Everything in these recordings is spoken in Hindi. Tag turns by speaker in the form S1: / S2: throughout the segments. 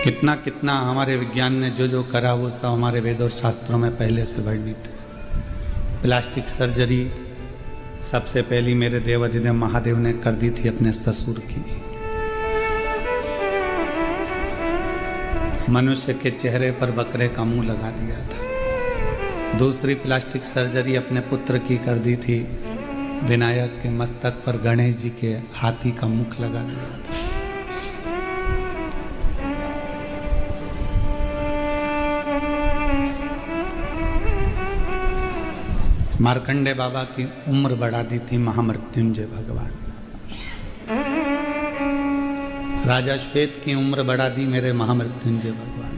S1: कितना कितना हमारे विज्ञान ने जो जो करा वो सब हमारे वेद और शास्त्रों में पहले से वर्णित है। प्लास्टिक सर्जरी सबसे पहली मेरे देवाधिदेव महादेव ने कर दी थी अपने ससुर की। मनुष्य के चेहरे पर बकरे का मुंह लगा दिया था। दूसरी प्लास्टिक सर्जरी अपने पुत्र की कर दी थी। विनायक के मस्तक पर गणेश जी के हाथी का मुख लगा दिया था। मार्कंडे बाबा की उम्र बढ़ा दी थी महामृत्युंजय भगवान। राजा श्वेत की उम्र बढ़ा दी मेरे महामृत्युंजय भगवान।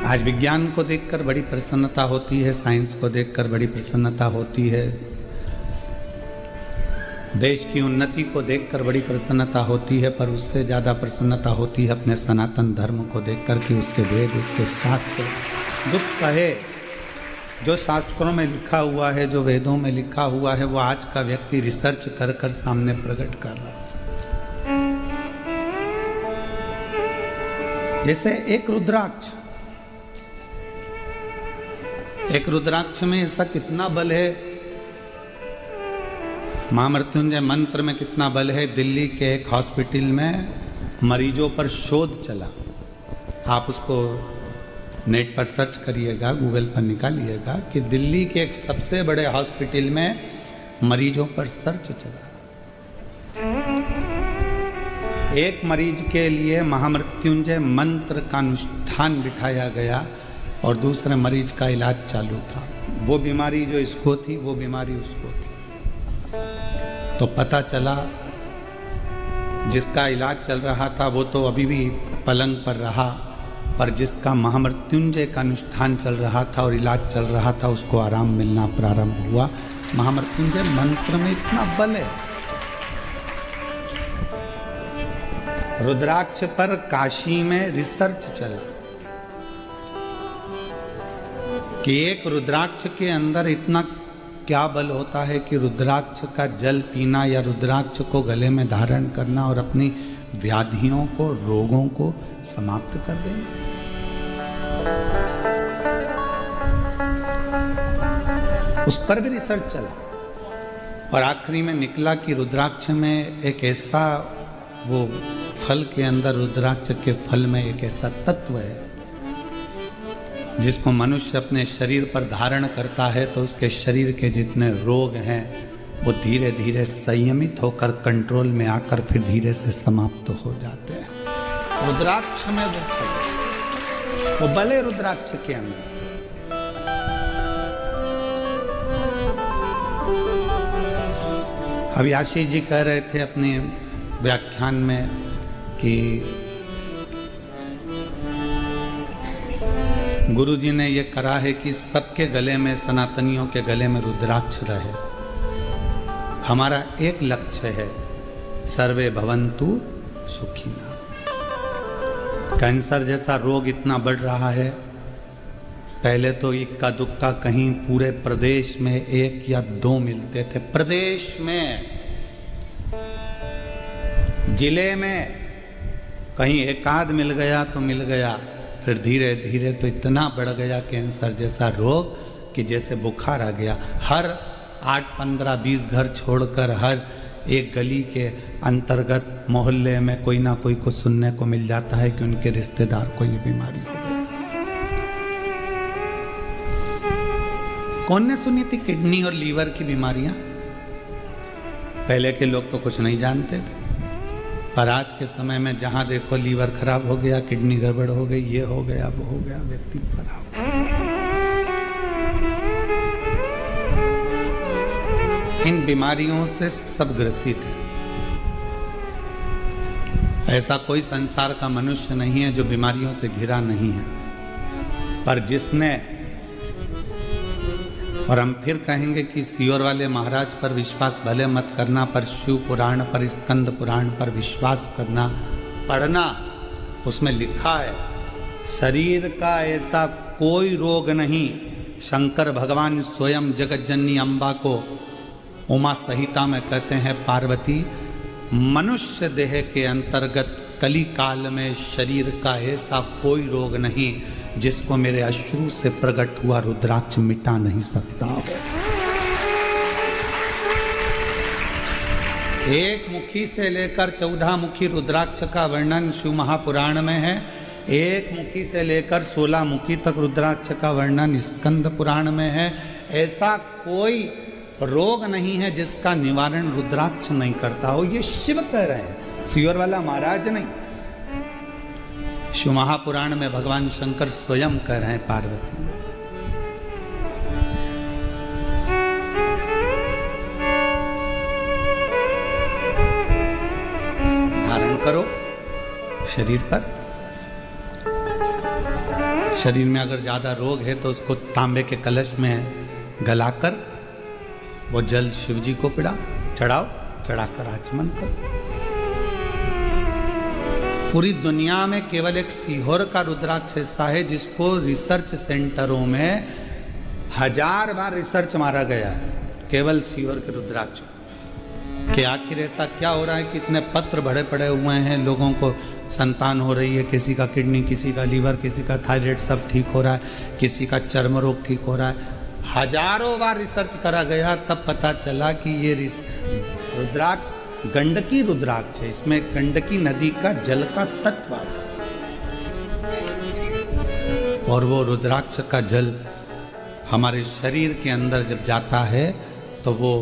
S1: आज विज्ञान को देखकर बड़ी प्रसन्नता होती है, साइंस को देखकर बड़ी प्रसन्नता होती है, देश की उन्नति को देखकर बड़ी प्रसन्नता होती है, पर उससे ज़्यादा प्रसन्नता होती है अपने सनातन धर्म को देखकर कि उसके वेद, उसके शास्त्र, दुख कहे जो शास्त्रों में लिखा हुआ है, जो वेदों में लिखा हुआ है, वो आज का व्यक्ति रिसर्च कर कर सामने प्रकट कर रहा है। जैसे एक रुद्राक्ष में ऐसा कितना बल है, महामृत्युंजय मंत्र में कितना बल है। दिल्ली के एक हॉस्पिटल में मरीजों पर शोध चला। आप उसको नेट पर सर्च करिएगा, गूगल पर निकालिएगा कि दिल्ली के एक सबसे बड़े हॉस्पिटल में मरीजों पर सर्च चला। एक मरीज के लिए महामृत्युंजय मंत्र का अनुष्ठान बिठाया गया और दूसरे मरीज का इलाज चालू था। वो बीमारी जो इसको थी, वो बीमारी उसको थी। तो पता चला जिसका इलाज चल रहा था वो तो अभी भी पलंग पर रहा, पर जिसका महामृत्युंजय का अनुष्ठान चल रहा था और इलाज चल रहा था उसको आराम मिलना प्रारंभ हुआ। महामृत्युंजय मंत्र में इतना बल है। रुद्राक्ष पर काशी में रिसर्च चला कि एक रुद्राक्ष के अंदर इतना क्या बल होता है कि रुद्राक्ष का जल पीना या रुद्राक्ष को गले में धारण करना और अपनी व्याधियों को, रोगों को समाप्त कर देना। उस पर भी रिसर्च चला और आखिरी में निकला कि रुद्राक्ष में एक ऐसा, वो फल के अंदर, रुद्राक्ष के फल में एक ऐसा तत्व है जिसको मनुष्य अपने शरीर पर धारण करता है तो उसके शरीर के जितने रोग हैं वो धीरे धीरे संयमित होकर कंट्रोल में आकर फिर धीरे से समाप्त हो जाते हैं। रुद्राक्ष में वो बल है रुद्राक्ष के अंदर। अभी आशीष जी कह रहे थे अपने व्याख्यान में कि गुरु जी ने ये करा है कि सबके गले में, सनातनियों के गले में रुद्राक्ष रहे। हमारा एक लक्ष्य है, सर्वे भवन्तु सुखिना। कैंसर जैसा रोग इतना बढ़ रहा है, पहले तो इक्का दुक्का कहीं पूरे प्रदेश में 1 या 2 मिलते थे। प्रदेश में, जिले में कहीं एक आध मिल गया तो मिल गया, फिर धीरे धीरे तो इतना बढ़ गया कैंसर जैसा रोग कि जैसे बुखार आ गया। हर 8, 15, 20 घर छोड़कर हर एक गली के अंतर्गत मोहल्ले में कोई ना कोई को सुनने को मिल जाता है कि उनके रिश्तेदार को ये बीमारी हो गई। कौन ने सुनी थी किडनी और लीवर की बीमारियां? पहले के लोग तो कुछ नहीं जानते थे, पर आज के समय में जहां देखो लीवर खराब हो गया, किडनी गड़बड़ हो गई, ये हो गया, वो हो गया, व्यक्ति खराब। इन बीमारियों से सब ग्रसित है। ऐसा कोई संसार का मनुष्य नहीं है जो बीमारियों से घिरा नहीं है, पर जिसने, और हम फिर कहेंगे कि सियोर वाले महाराज पर विश्वास भले मत करना, पर शिव पुराण पर, स्कंद पुराण पर विश्वास करना, पढ़ना। उसमें लिखा है शरीर का ऐसा कोई रोग नहीं। शंकर भगवान स्वयं जगत जननी अम्बा को उमा संहिता में कहते हैं, पार्वती मनुष्य देह के अंतर्गत कली काल में शरीर का ऐसा कोई रोग नहीं जिसको मेरे अश्रु से प्रकट हुआ रुद्राक्ष मिटा नहीं सकता हो। एक मुखी से लेकर 14 मुखी रुद्राक्ष का वर्णन शिव महापुराण में है। एक मुखी से लेकर 16 मुखी तक रुद्राक्ष का वर्णन स्कंद पुराण में है। ऐसा कोई रोग नहीं है जिसका निवारण रुद्राक्ष नहीं करता हो। ये शिव कह रहे हैं, सियोर वाला महाराज नहीं। शिव महापुराण में भगवान शंकर स्वयं कह रहे हैं पार्वती। धारण करो शरीर पर। शरीर में अगर ज्यादा रोग है तो उसको तांबे के कलश में गलाकर वो जल शिव जी को चढ़ाओ, चढ़ाकर आचमन करो। पूरी दुनिया में केवल एक सीहोर का रुद्राक्ष ऐसा है जिसको रिसर्च सेंटरों में 1000 बार रिसर्च मारा गया है, केवल सीहोर के रुद्राक्ष कि आखिर ऐसा क्या हो रहा है कि इतने पत्र भरे पड़े हुए हैं, लोगों को संतान हो रही है, किसी का किडनी, किसी का लीवर, किसी का थायराइड सब ठीक हो रहा है, किसी का चर्म रोग ठीक हो रहा है। हजारों बार रिसर्च करा गया, तब पता चला कि ये रुद्राक्ष गंडकी रुद्राक्ष है। इसमें गंडकी नदी का जल का तत्व आता है और वो रुद्राक्ष का जल हमारे शरीर के अंदर जब जाता है तो वो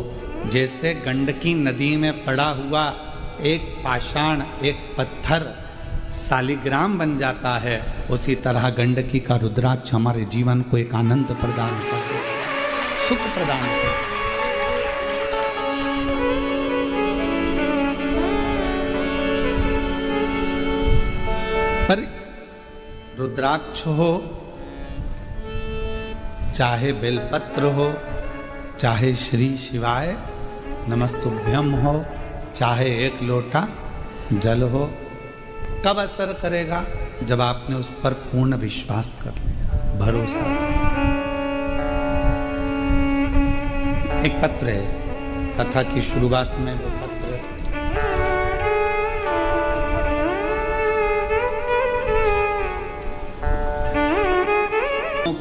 S1: जैसे गंडकी नदी में पड़ा हुआ एक पाषाण, एक पत्थर शालिग्राम बन जाता है, उसी तरह गंडकी का रुद्राक्ष हमारे जीवन को एक आनंद प्रदान करता है, सुख प्रदान करता है। पर रुद्राक्ष हो, चाहे बेलपत्र हो, चाहे श्री शिवाय नमस्तुभ्यम हो, चाहे एक लोटा जल हो, कब असर करेगा? जब आपने उस पर पूर्ण विश्वास कर लिया, भरोसा। एक पत्र है, कथा की शुरुआत में वो पत्र है।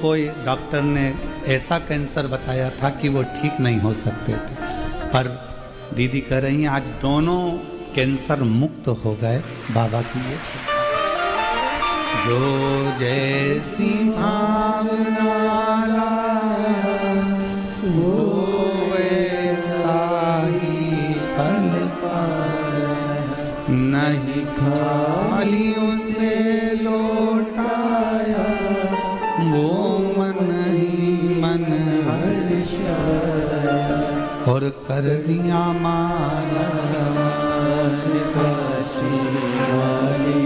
S1: कोई डॉक्टर ने ऐसा कैंसर बताया था कि वो ठीक नहीं हो सकते थे, पर दीदी कह रही हैं आज दोनों कैंसर मुक्त हो गए बाबा की ये। जो जैसी भावना वो वैसा ही फल पाए, नहीं खाली उसे लौटाया वो मन ही मन हर्ष और कर दिया माला काशी वाले,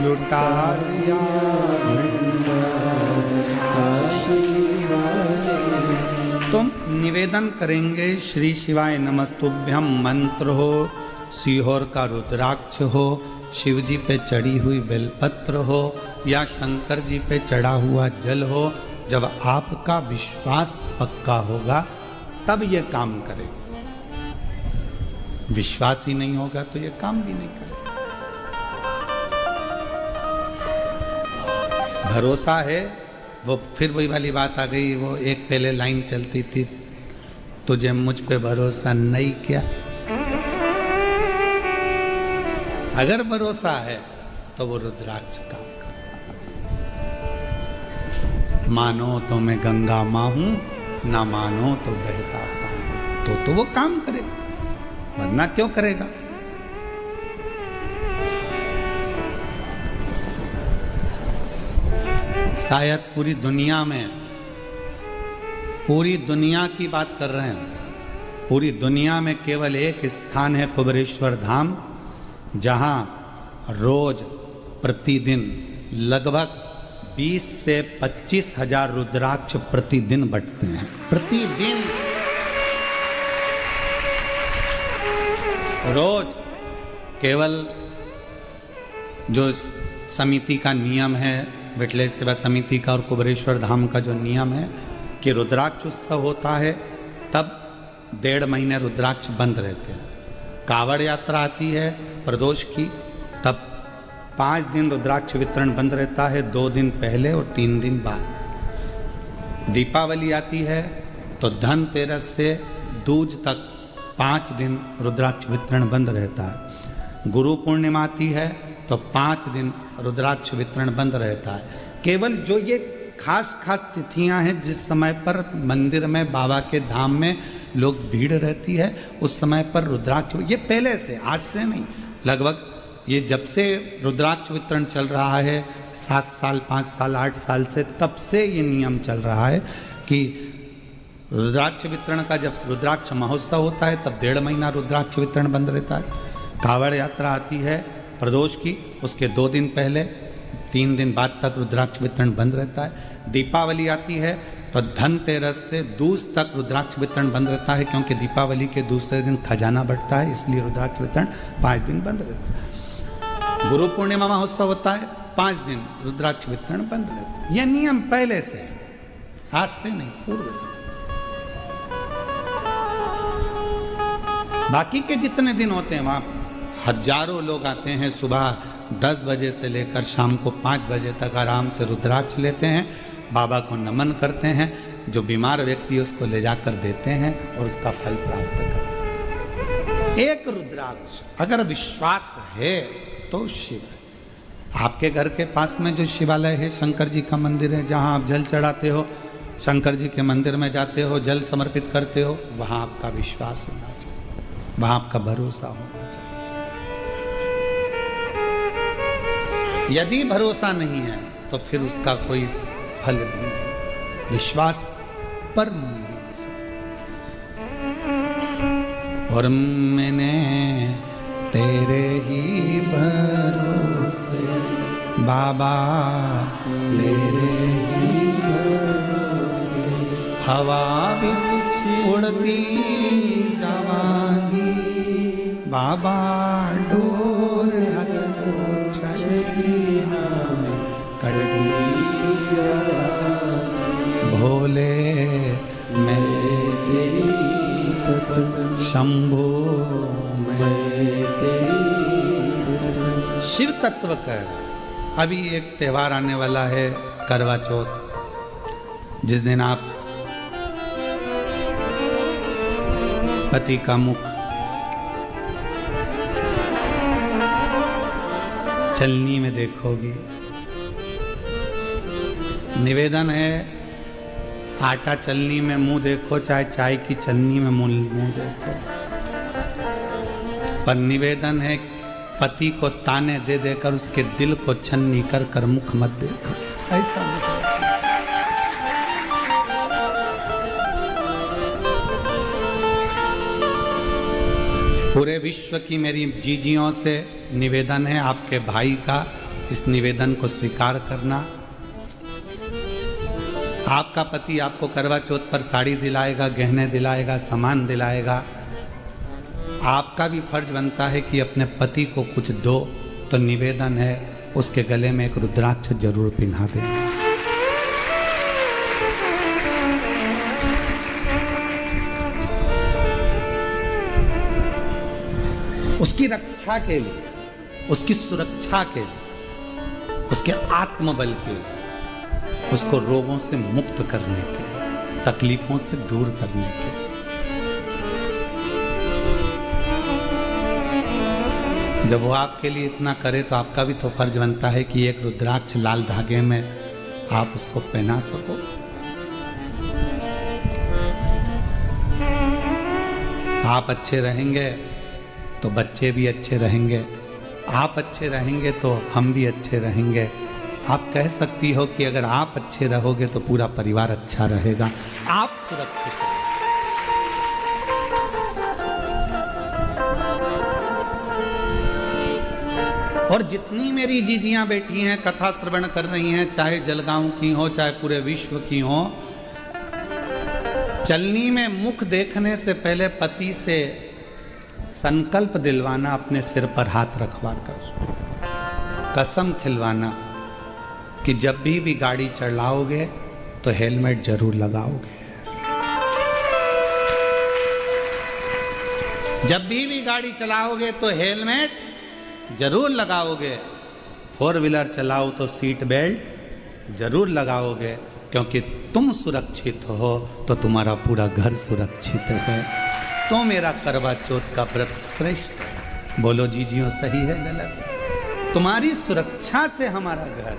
S1: लुटा दिया काशी वाले। तुम निवेदन करेंगे श्री शिवाय नमस्तुभ्यम मंत्र हो, सीहोर का रुद्राक्ष हो, शिव जी पे चढ़ी हुई बेलपत्र हो या शंकर जी पे चढ़ा हुआ जल हो। जब आपका विश्वास पक्का होगा तब ये काम करेगा। विश्वास ही नहीं होगा तो ये काम भी नहीं करेगा। भरोसा है, वो फिर वही वाली बात आ गई, वो एक पहले लाइन चलती थी, तुझे मुझ पे भरोसा नहीं क्या? अगर भरोसा है तो वो रुद्राक्ष काम कर। मानो तो मैं गंगा मां हूं, ना मानो तो बहता पानी, तो वो काम करेगा, वरना क्यों करेगा? शायद पूरी दुनिया की बात कर रहे हैं, पूरी दुनिया में केवल एक स्थान है कुबेरेश्वर धाम, जहां रोज प्रतिदिन लगभग 20 से 25 हजार रुद्राक्ष प्रतिदिन बटते हैं। प्रतिदिन रोज। केवल जो समिति का नियम है, विठले सेवा समिति का और कुबेरेश्वर धाम का जो नियम है कि रुद्राक्ष उत्सव होता है तब 1.5 महीने रुद्राक्ष बंद रहते हैं, कावड़ यात्रा आती है प्रदोष की, तब 5 दिन रुद्राक्ष वितरण बंद रहता है, 2 दिन पहले और 3 दिन बाद। दीपावली आती है तो धनतेरस से दूज तक 5 दिन रुद्राक्ष वितरण बंद रहता है। गुरु पूर्णिमा आती है तो 5 दिन रुद्राक्ष वितरण बंद रहता है। केवल जो ये खास खास तिथियां हैं जिस समय पर मंदिर में बाबा के धाम में लोग भीड़ रहती है, उस समय पर रुद्राक्ष, ये पहले से, आज से नहीं, लगभग ये जब से रुद्राक्ष वितरण चल रहा है 7 साल 5 साल 8 साल से, तब से ये नियम चल रहा है कि रुद्राक्ष वितरण का, जब रुद्राक्ष महोत्सव होता है तब 1.5 महीना रुद्राक्ष वितरण बंद रहता है। कावड़ यात्रा आती है प्रदोष की, उसके 2 दिन पहले 3 दिन बाद तक रुद्राक्ष वितरण बंद रहता है। दीपावली आती है तो धनतेरस से दूज तक रुद्राक्ष वितरण बंद रहता है, क्योंकि दीपावली के दूसरे दिन खजाना बढ़ता है, इसलिए रुद्राक्ष वितरण 5 दिन बंद रहता है। गुरु पूर्णिमा महोत्सव होता है, 5 दिन रुद्राक्ष वितरण बंद रहता है। यह नियम पहले से है, आज से नहीं, पूर्व से। बाकी के जितने दिन होते हैं वहां हजारों लोग आते हैं, सुबह 10 बजे से लेकर शाम को 5 बजे तक आराम से रुद्राक्ष लेते हैं, बाबा को नमन करते हैं, जो बीमार व्यक्ति उसको ले जाकर देते हैं और उसका फल प्राप्त करते हैं। एक रुद्राक्ष अगर विश्वास है तो शिव है। आपके घर के पास में जो शिवालय है, शंकर जी का मंदिर है, जहां आप जल चढ़ाते हो, शंकर जी के मंदिर में जाते हो, जल समर्पित करते हो, वहां आपका विश्वास होना चाहिए, वहां आपका भरोसा होना चाहिए। यदि भरोसा नहीं है तो फिर उसका कोई फल भी नहीं। विश्वास पर और मैंने तेरे ही भरोसे बाबा, तेरे ही भरोसे हवा भी उड़ती जावागी, बाबा डोर हटो भोले मैं तेरी शंभो मैं तेरी। शिव तत्व कह रहा। अभी एक त्योहार आने वाला है, करवा चौथ, जिस दिन आप पति का मुख चलनी में देखोगी। निवेदन है, आटा चलनी में मुंह देखो, चाहे चाय की चलनी में मुंह देखो, पर निवेदन है पति को ताने दे देकर उसके दिल को छन्नी कर कर मुख मत देखो। ऐसा पूरे विश्व की मेरी जीजियों से निवेदन है, आपके भाई का इस निवेदन को स्वीकार करना। आपका पति आपको करवा चौथ पर साड़ी दिलाएगा, गहने दिलाएगा, सामान दिलाएगा, आपका भी फर्ज बनता है कि अपने पति को कुछ दो। तो निवेदन है उसके गले में एक रुद्राक्ष जरूर पिन्हा देना। उसकी रक्षा के लिए, उसकी सुरक्षा के लिए, उसके आत्मबल के लिए, उसको रोगों से मुक्त करने के, तकलीफों से दूर करने के। जब वो आपके लिए इतना करे तो आपका भी तो फर्ज बनता है कि एक रुद्राक्ष लाल धागे में आप उसको पहना सको। आप अच्छे रहेंगे तो बच्चे भी अच्छे रहेंगे, आप अच्छे रहेंगे तो हम भी अच्छे रहेंगे। आप कह सकती हो कि अगर आप अच्छे रहोगे तो पूरा परिवार अच्छा रहेगा। आप सुरक्षित हो। और जितनी मेरी जीजियां बैठी हैं, कथा श्रवण कर रही हैं, चाहे जलगांव की हो, चाहे पूरे विश्व की हो, चलनी में मुख देखने से पहले पति से संकल्प दिलवाना, अपने सिर पर हाथ रखवा कर कसम खिलवाना कि जब भी गाड़ी चलाओगे तो हेलमेट जरूर लगाओगे। जब भी गाड़ी चलाओगे तो हेलमेट जरूर लगाओगे, 4 व्हीलर चलाओ तो सीट बेल्ट जरूर लगाओगे, क्योंकि तुम सुरक्षित हो तो तुम्हारा पूरा घर सुरक्षित है। तो मेरा करवा चौथ का व्रत श्रेष्ठ है। बोलो जीजियों, सही है गलत है? तुम्हारी सुरक्षा से हमारा घर,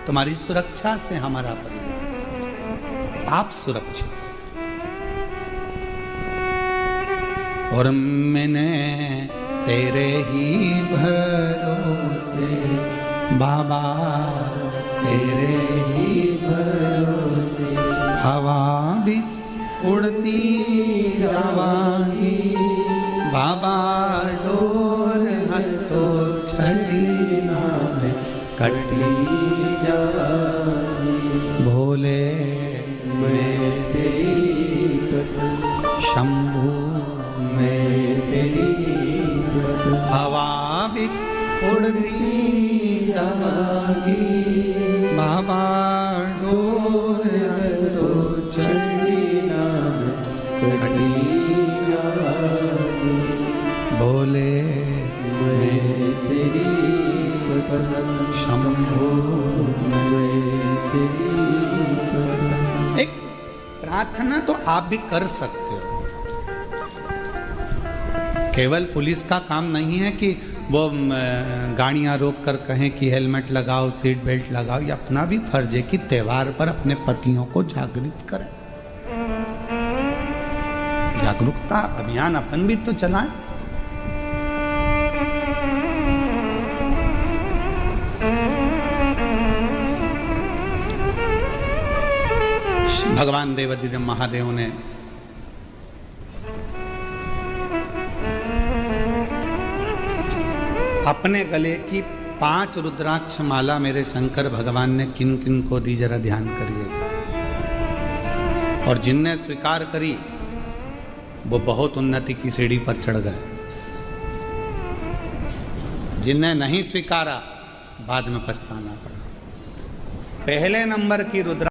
S1: तुम्हारी सुरक्षा से हमारा परिवार, आप सुरक्षित। और मैंने तेरे ही भरोसे बाबा, तेरे ही भरोसे हवा बिच उड़ती जावांगी बाबा, डोर हथो छड़ी नाम कटी जावांगी। भोले मैं तेरी शंभू मैं तेरी हवा बिच उड़ती जावांगी बाबा, डोर हथो छड़ी नाम कटी जावांगी। भोले मैं तेरी शंभू मैं तेरी। एक प्रार्थना तो आप भी कर सकते हो। केवल पुलिस का काम नहीं है कि वो गाड़ियां रोक कर कहें कि हेलमेट लगाओ, सीट बेल्ट लगाओ। ये अपना भी फर्ज है कि त्योहार पर अपने पतियों को जागृत करें। जागरूकता अभियान अपन भी तो चलाएं। भगवान देवाधिदेव महादेव ने अपने गले की 5 रुद्राक्ष माला मेरे शंकर भगवान ने किन किन को दी, जरा ध्यान करिएगा। और जिनने स्वीकार करी वो बहुत उन्नति की सीढ़ी पर चढ़ गए। जिनने नहीं स्वीकारा बाद में पछताना पड़ा। पहले नंबर की रुद्राक्ष